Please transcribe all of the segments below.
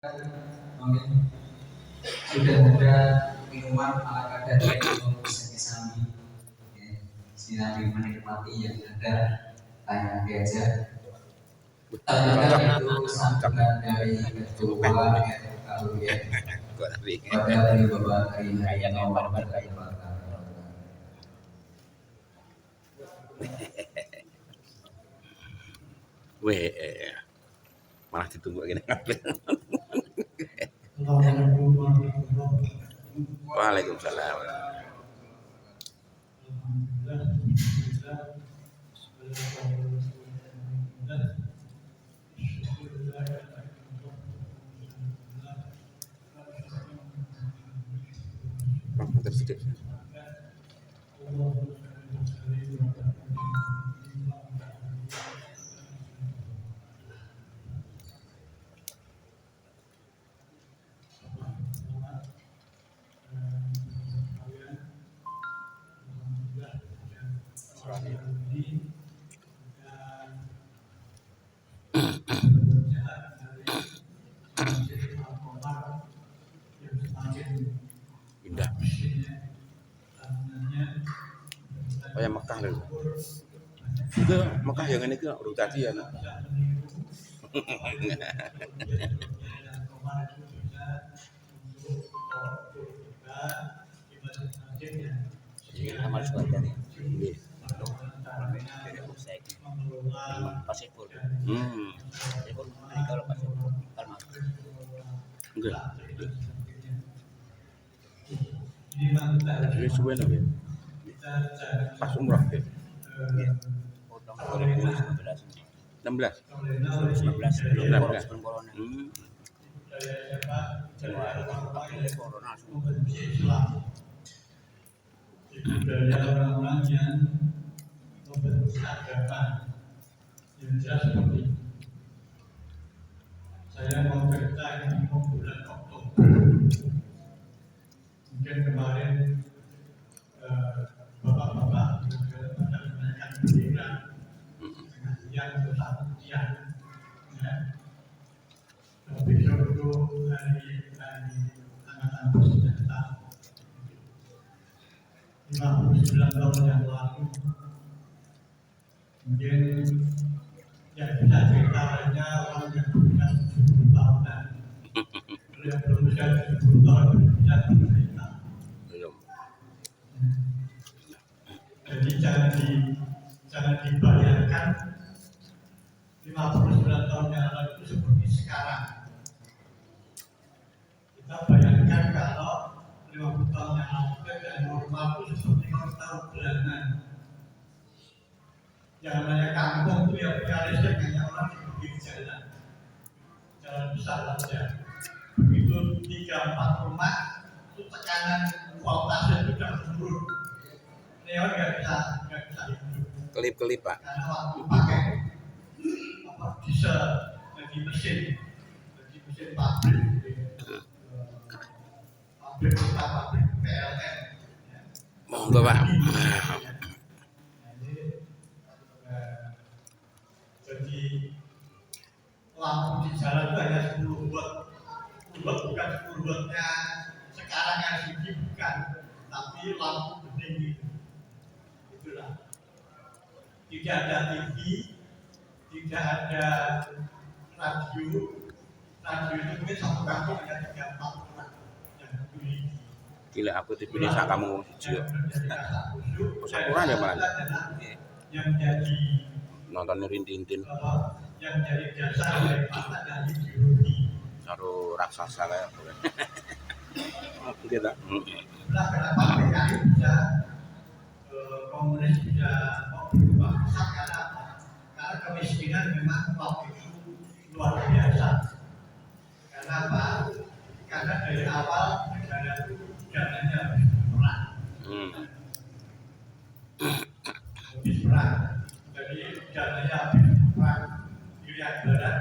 Mungkin sudah ada minuman ala kadar untuk bisa disambi, sambil menikmati yang ada tanya diajak. Ternyata itu sambutan dari ketua kalau ya pada hari Bapak hari nomor Weh, malah ditunggu gini. Waalaikumsalam. Tersedih. Indah. Oh ya Mekah lho. Itu Mekah yang ini kan udah tadi ya nak. Ini amal suara nih. Pasipur. Pasipur ini kalau pasipur kalau Enggak. Jadi suwe ya. Pas umrah ya. potong 2019. 16. 2019 belum corona. Januari April corona semua. Budaya orang-orang yang membentuk agama yang jelas seperti itu. Saya mau cerita ini mau bulan Oktober. Mungkin kemarin bapak-bapak pada menaikkan bendera dengan siang atau satu siang. Besok itu hari angkatan bersenjata. 59 tahun yang lalu mungkin yang bisa cerita hanya orang yang berusia 70 tahunan. Kalau yang berusia 70 tahun bisa cerita. Jadi jangan dibayangkan 59 tahun yang lalu itu seperti sekarang. Kita bayangkan kalau 50 tahun yang lalu dan normal itu seperti tahun bulanan. Yang namanya kampung itu ya punya listrik hanya orang di pinggir jalan besar saja. Begitu 3-4 rumah itu tekanan voltase itu sudah turun. Neon nggak bisa hidup. Kelip-kelip Pak. Karena waktu pakai diesel jadi mesin pabrik. Pabrik PLN. Monggo Pak. Jadi lampu di jalan itu hanya 10 watt. Bukan 10 wattnya sekarang yang sini bukan, tapi lampu bening itu. Itulah. Tidak ada TV, tidak ada radio. Radio itu mungkin satu kampung hanya 3-4 orang yang memiliki. Gila aku dipilih sak kamu siji. Kurang ya malah. Yang jadi Nonton Rintintin yang jadi dasar dari pasta ideologi. karo raksasa kayak. Gitu. Nah, kenapa PKI bisa komunis bisa berubah besar karena apa? Karena kemiskinan memang waktu itu luar biasa. Karena apa? Karena dari awal negara itu dananya habis perang. Habis perang. Jadi dananya habis perang Irian Barat,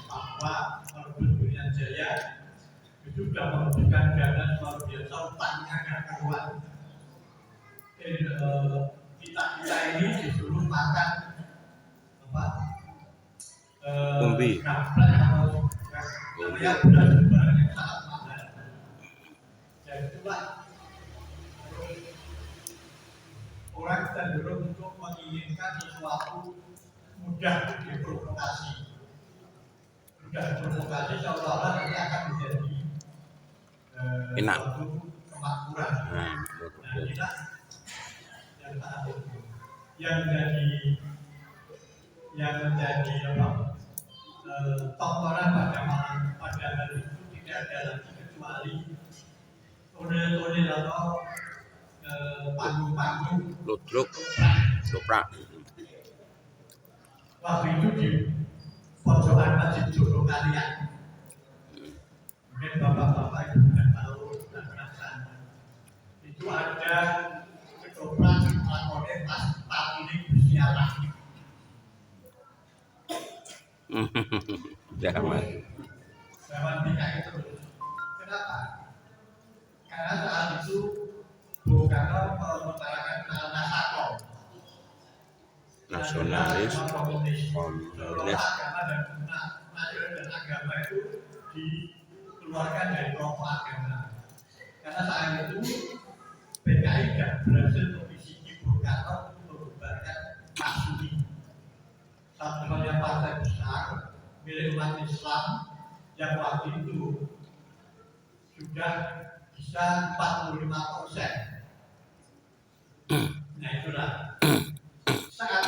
Papua, merebut Irian Jaya, itu sudah merebutkan dana luar biasa, utangnya nggak keluar. Kita ini disuruh makan apa? Umbi. namanya beras barang yang sangat mahal. Dan itulah orang cenderung untuk menginginkan sesuatu mudah diprovokasi. Mudah diprovokasi seolah-olah nanti akan menjadi enak. suatu kemakmuran. Nah, inilah yang sangat penting. Yang menjadi tontonan pada hari itu tidak ada lagi kecuali tone-tone atau panggung-panggung Ludruk, doprak. Waktu itu di pojokan Masjid Joko Kalian. Mungkin bapak-bapak itu tidak tahu dan perasaan. Itu ada ketoprak lakonnya pas ini bersiaran. Zaman. Zaman PKI itu. Kenapa? Karena saat itu Bung Karno mengutarakan Nasako. Nasionalis, komunis. komunis. Agama dan nasional dan agama itu dikeluarkan dari kelompok agama. Karena saat itu PKI tidak berhasil memiliki Bung Karno untuk membubarkan Masyumi. Satu-satunya partai besar milik umat Islam yang waktu itu sudah bisa 45%. Nah itulah saat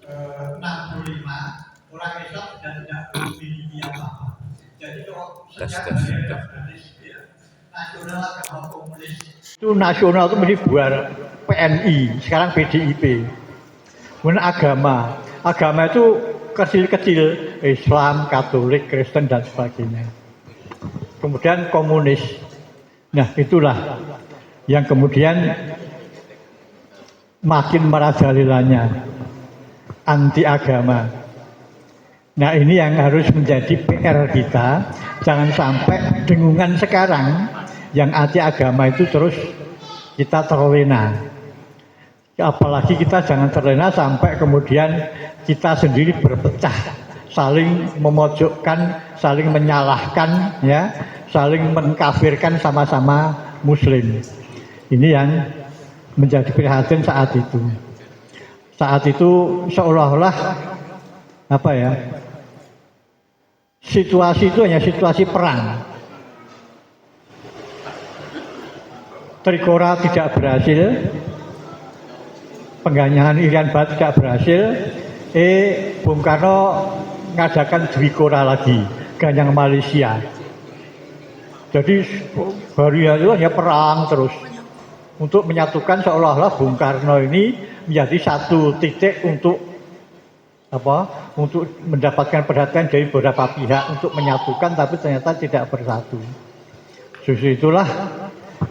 65 orang Islam sudah tidak memiliki apa-apa. Jadi kalau sejak nasional agama komunis itu nasional itu mesti buat PNI, sekarang PDIP. Kemudian agama itu kecil-kecil, Islam, Katolik, Kristen dan sebagainya. Kemudian komunis. Nah itulah yang kemudian makin merajalelanya anti agama. Nah ini yang harus menjadi PR kita. Jangan sampai dengungan sekarang yang anti agama itu terus kita terlena. Apalagi kita jangan terlena sampai kemudian kita sendiri berpecah, saling memojokkan, saling menyalahkan, ya, saling mengkafirkan sama-sama Muslim. Ini yang menjadi prihatin saat itu. Saat itu seolah-olah apa ya? Situasi itu hanya situasi perang. Trikora tidak berhasil, pengganyangan Irian Barat tidak berhasil. Bung Karno ngadakan Dwikora lagi, ganyang Malaysia. Jadi hari itu hanya perang terus untuk menyatukan seolah-olah Bung Karno ini menjadi satu titik untuk apa? Untuk mendapatkan perhatian dari beberapa pihak untuk menyatukan, tapi ternyata tidak bersatu. Justru itulah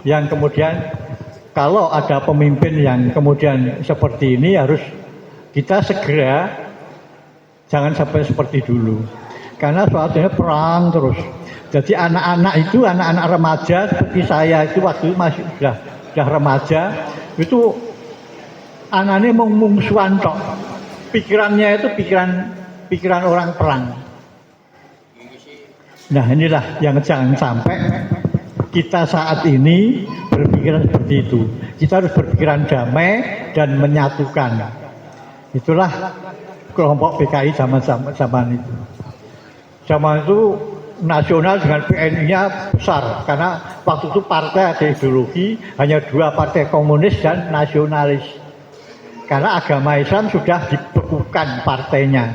yang kemudian kalau ada pemimpin yang kemudian seperti ini harus kita segera jangan sampai seperti dulu. Karena soalnya perang terus. Jadi anak-anak itu, anak-anak remaja seperti saya itu waktu itu masih sudah remaja, itu anaknya mau mungsuan tok. Pikirannya itu pikiran orang perang. Nah inilah yang jangan sampai kita saat ini berpikiran seperti itu. Kita harus berpikiran damai dan menyatukan. Itulah kelompok PKI zaman itu. Zaman itu nasional dengan PNI-nya besar karena waktu itu partai ada ideologi hanya dua, partai komunis dan nasionalis. Karena agama Islam sudah dibekukan partainya.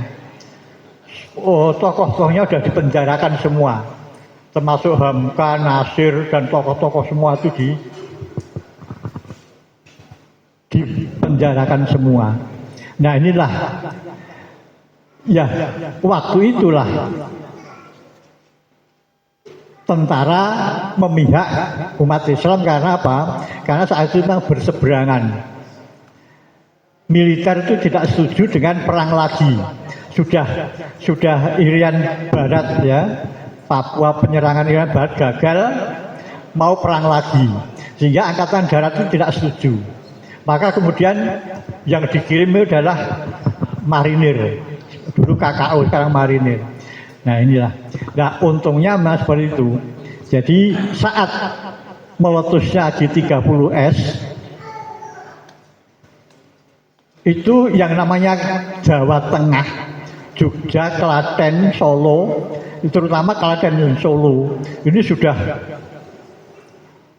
Tokoh-tokohnya sudah dipenjarakan semua. Termasuk Hamka, Nasir dan tokoh-tokoh semua itu dipenjarakan semua. Nah inilah ya waktu itulah tentara memihak umat Islam karena apa? Karena saat itu memang berseberangan. Militer itu tidak setuju dengan perang lagi. Sudah Irian Barat ya, Papua, penyerangan Irian Barat gagal, mau perang lagi. Sehingga Angkatan Darat itu tidak setuju. Maka kemudian yang dikirim adalah marinir. Dulu KKO, sekarang marinir. Nah inilah. Nah untungnya mas seperti itu. Jadi saat meletusnya G30S itu yang namanya Jawa Tengah, Jogja, Klaten, Solo, terutama Klaten dan Solo, ini sudah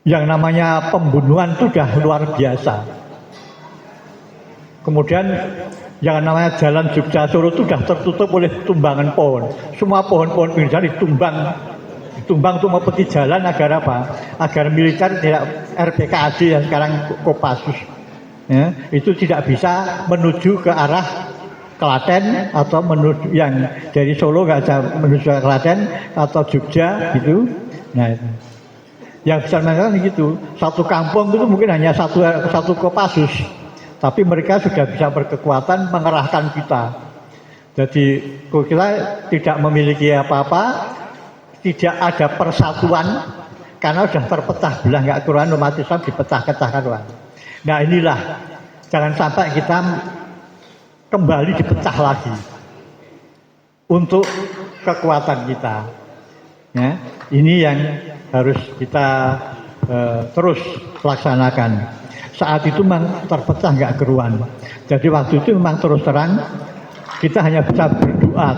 yang namanya pembunuhan itu sudah luar biasa. Kemudian yang namanya jalan Jogja Solo itu sudah tertutup oleh tumbangan pohon. Semua pohon-pohon pinggir jalan ditumbang untuk memperbaiki jalan agar apa? Agar militer tidak RPKAD yang sekarang Kopassus, ya, itu tidak bisa menuju ke arah Klaten atau menuju yang dari Solo nggak bisa menuju ke Klaten atau Jogja gitu. Nah itu. Yang bisa mengatakan begitu, satu kampung itu mungkin hanya satu Kopassus, tapi mereka sudah bisa berkekuatan mengerahkan kita. Jadi kita tidak memiliki apa-apa, tidak ada persatuan karena sudah terpecah belah, nggak keruan umat Islam dipecah-pecahkan. Nah inilah, jangan sampai kita kembali dipecah lagi untuk kekuatan kita. Ya, ini yang harus kita terus laksanakan. Saat itu memang terpecah nggak keruan. Jadi waktu itu memang terus terang kita hanya bisa berdoa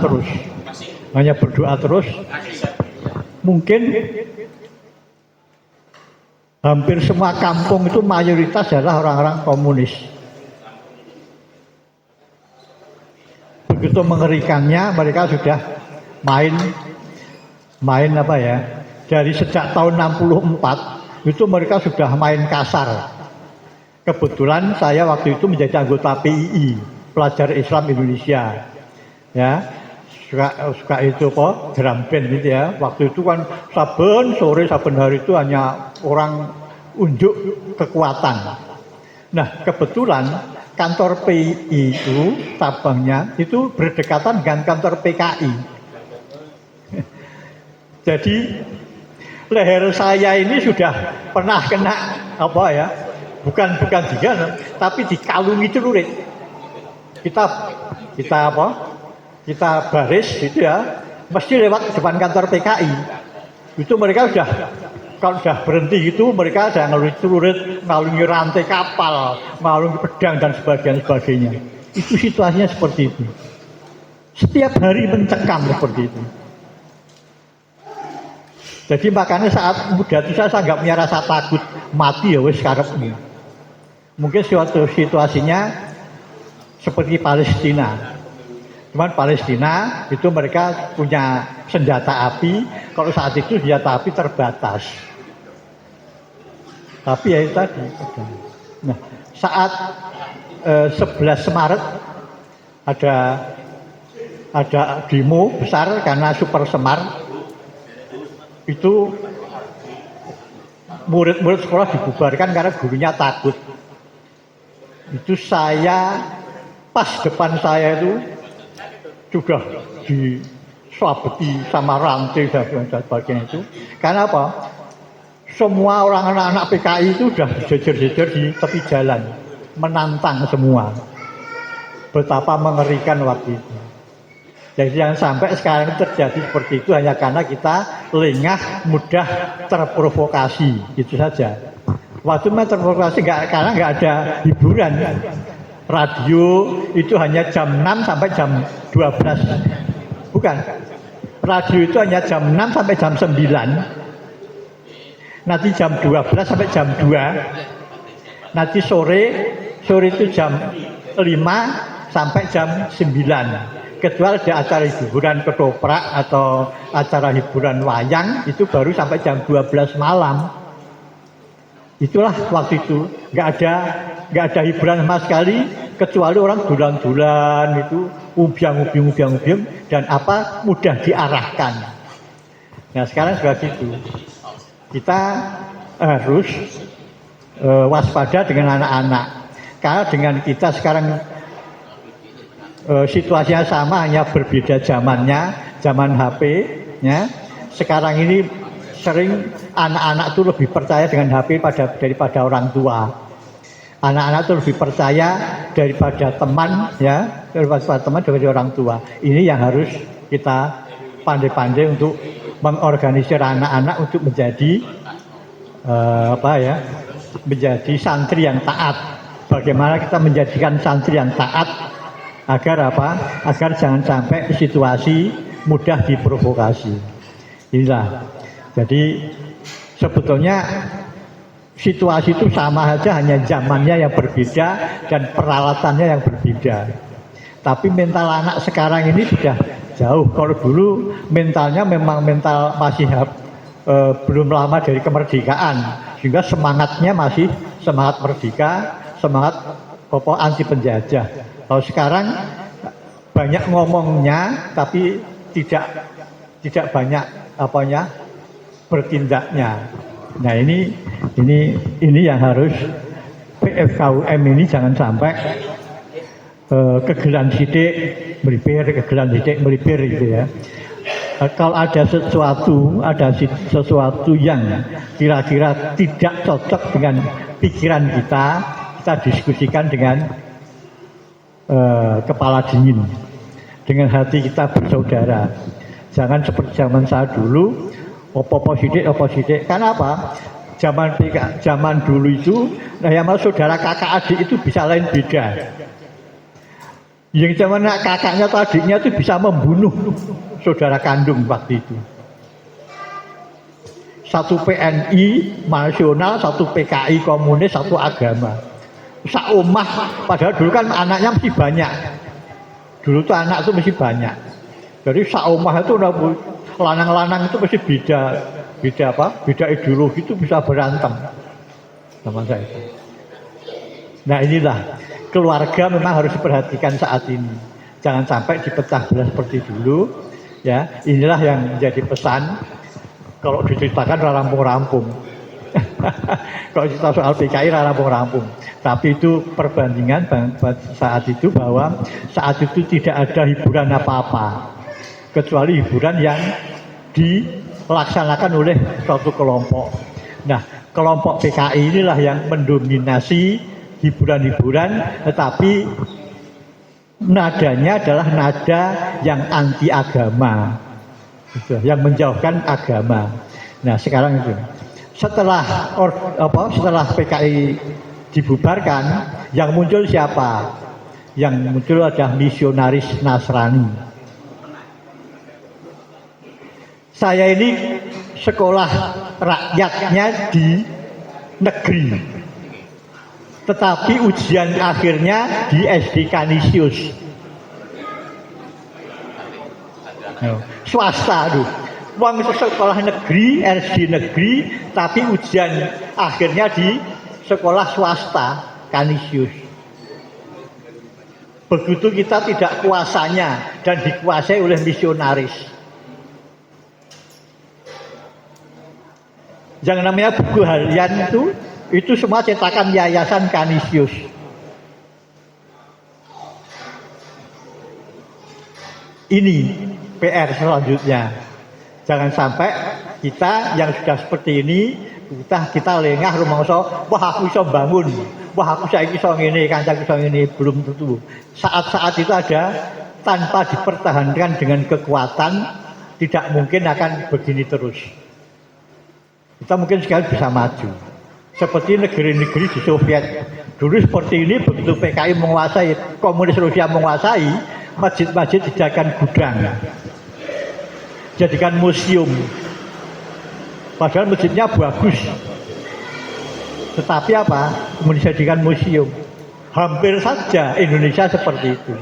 terus. Mungkin hampir semua kampung itu mayoritas adalah orang-orang komunis. Begitu mengerikannya, mereka sudah main apa ya? Dari sejak tahun 64 itu mereka sudah main kasar. Kebetulan saya waktu itu menjadi anggota PII, Pelajar Islam Indonesia. Ya, suka itu kok drum band gitu ya. Waktu itu kan saben sore saben hari itu hanya orang unjuk kekuatan. Nah, kebetulan kantor PII itu cabangnya itu berdekatan dengan kantor PKI. Jadi leher saya ini sudah pernah kena apa ya? Bukan juga, tapi dikalungi celurit. Kita apa? Kita baris gitu ya, mesti lewat depan kantor PKI. Itu mereka kalau sudah berhenti gitu, mereka ada ngalungi celurit, ngalungi rantai kapal, ngalungi pedang dan sebagainya. Itu situasinya seperti itu. Setiap hari mencekam seperti itu. Jadi makanya saat muda itu saya nggak punya rasa takut mati ya wes karepmu. Mungkin suatu situasinya seperti Palestina. Cuman Palestina itu mereka punya senjata api, kalau saat itu senjata api terbatas. Tapi ya itu tadi. Nah, saat 11 Maret ada demo besar karena Super Semar. Itu murid-murid sekolah dibubarkan karena gurunya takut. Itu saya pas depan saya itu sudah disabeti sama rantai dan sebagainya itu. Karena apa? Semua orang anak-anak PKI itu sudah jejer-jejer di tepi jalan, menantang semua. Betapa mengerikan waktu itu. Jadi jangan sampai sekarang terjadi seperti itu hanya karena kita lengah, mudah terprovokasi, itu saja. Waktu itu terprovokasi karena nggak ada hiburan. Radio itu hanya jam 6 sampai jam 12. Bukan. Radio itu hanya jam 6 sampai jam 9. Nanti jam 12 sampai jam 2. Nanti sore itu jam 5 sampai jam 9. Kecuali ada acara hiburan ketoprak atau acara hiburan wayang itu baru sampai jam 12 malam. Itulah waktu itu nggak ada hiburan sama sekali kecuali orang dulan-dulan itu ubiang dan apa mudah diarahkan. Nah sekarang sudah gitu. Kita harus waspada dengan anak-anak karena dengan kita sekarang situasinya sama, hanya berbeda zamannya, zaman HP ya. Sekarang ini sering anak-anak itu lebih percaya dengan HP daripada orang tua. Anak-anak itu lebih percaya daripada teman ya, daripada orang tua. Ini yang harus kita pandai-pandai untuk mengorganisir anak-anak untuk menjadi menjadi santri yang taat. Bagaimana kita menjadikan santri yang taat agar agar jangan sampai situasi mudah diprovokasi. Inilah. Jadi sebetulnya situasi itu sama saja, hanya zamannya yang berbeda dan peralatannya yang berbeda. Tapi mental anak sekarang ini sudah jauh. Kalau dulu mentalnya memang mental masih belum lama dari kemerdekaan, sehingga semangatnya masih semangat merdeka, semangat anti penjajah. Kalau sekarang banyak ngomongnya, tapi tidak banyak bertindaknya. Nah ini yang harus PFKUM ini jangan sampai kegelan sidik melipir gitu ya. Kalau ada sesuatu yang kira-kira tidak cocok dengan pikiran kita diskusikan dengan kepala dingin, dengan hati kita bersaudara. Jangan seperti zaman saya dulu, opo sidik. Karena apa? Zaman dulu itu, yang saudara kakak adik itu bisa lain beda. Yang zaman kakaknya atau adiknya itu bisa membunuh saudara kandung waktu itu. Satu PNI nasional, satu PKI komunis, satu agama. Saumah, padahal dulu kan anaknya mesti banyak. Dulu tuh anak itu mesti banyak. Jadi saumah itu lanang-lanang itu mesti beda ideologi, itu bisa berantem sama saya. Nah inilah keluarga memang harus diperhatikan saat ini. Jangan sampai dipecah belah seperti dulu. Ya, inilah yang menjadi pesan. Kalau diceritakan rampung-rampung. Kalau cerita soal PKI rampung-rampung. Tapi itu perbandingan saat itu, bahwa saat itu tidak ada hiburan apa-apa, kecuali hiburan yang dilaksanakan oleh suatu kelompok. Nah, kelompok PKI inilah yang mendominasi hiburan-hiburan, tetapi nadanya adalah nada yang anti agama, yang menjauhkan agama. Nah sekarang itu setelah PKI dibubarkan, yang muncul siapa? Yang muncul adalah misionaris Nasrani. Saya ini sekolah rakyatnya di negeri, tetapi ujian akhirnya di SD Kanisius, swasta tuh. Uang sekolah negeri, SD negeri, tapi ujian akhirnya di sekolah swasta Kanisius. Begitu kita tidak kuasanya dan dikuasai oleh misionaris. Yang namanya buku harian itu semua cetakan Yayasan Kanisius. Ini PR selanjutnya. Jangan sampai kita yang sudah seperti ini, kita lengah rumangsa, wah aku bisa bangun, wah aku saiki iso ngene, kancaku iso ngene, belum tentu. Saat-saat itu ada, tanpa dipertahankan dengan kekuatan, tidak mungkin akan begini terus. Kita mungkin sekali bisa maju. Seperti negeri-negeri di Soviet. Dulu seperti ini, begitu PKI menguasai, komunis Rusia menguasai, masjid-masjid dijadikan gudang, jadikan museum. Padahal masjidnya bagus, tetapi menjadikan museum. Hampir saja Indonesia seperti itu.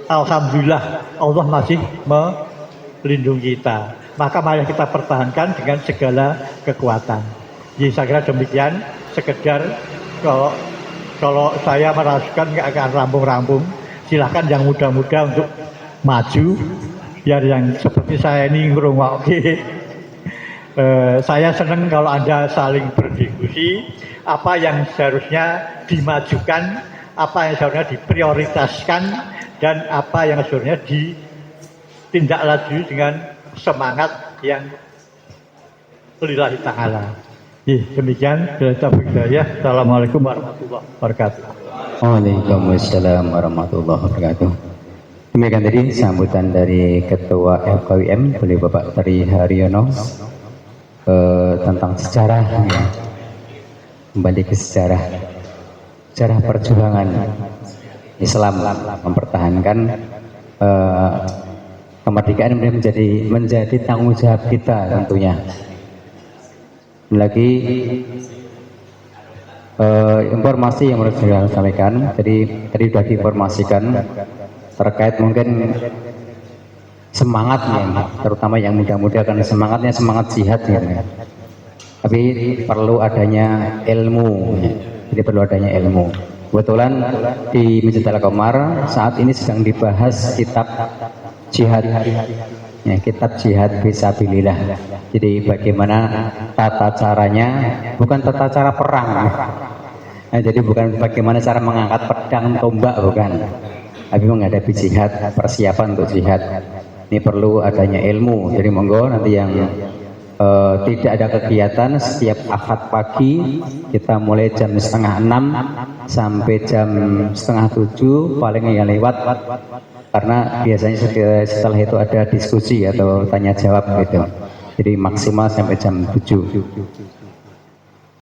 Alhamdulillah Allah masih melindungi kita. Maka mari kita pertahankan dengan segala kekuatan. Jadi saya kira demikian, sekedar kalau saya merasukan nggak akan rampung-rampung. Silahkan yang muda-muda untuk maju, biar yang seperti saya ini ngerungok. Saya senang kalau Anda saling berdiskusi, apa yang seharusnya dimajukan, apa yang seharusnya diprioritaskan, dan apa yang seharusnya ditindaklanjuti dengan semangat yang lillahi ta'ala. Demikian, Assalamualaikum warahmatullahi wabarakatuh. Waalaikumsalam warahmatullahi wabarakatuh. Demikian tadi sambutan dari Ketua FKWM, beliau Bapak Tri Haryono, tentang sejarah, ya. Kembali ke sejarah perjuangan Islam mempertahankan kemerdekaan menjadi tanggung jawab kita tentunya. Lagi informasi yang harus saya sampaikan, jadi tadi sudah diinformasikan terkait mungkin semangatnya, terutama yang muda-muda kan semangatnya semangat jihad ya. Tapi perlu adanya ilmu, jadi perlu adanya ilmu. Kebetulan di Masjid Al-Qamar saat ini sedang dibahas kitab jihad, ya, kitab jihad fisabilillah. Jadi bagaimana tata caranya, bukan tata cara perang. Nah, jadi bukan bagaimana cara mengangkat pedang tombak, bukan. Tapi menghadapi jihad, persiapan untuk jihad. Ini perlu adanya ilmu. Jadi monggo nanti yang tidak ada kegiatan setiap Ahad pagi kita mulai jam 6:30 sampai jam 6:30 paling yang lewat, karena biasanya setelah itu ada diskusi atau tanya jawab gitu. Jadi maksimal sampai jam 7.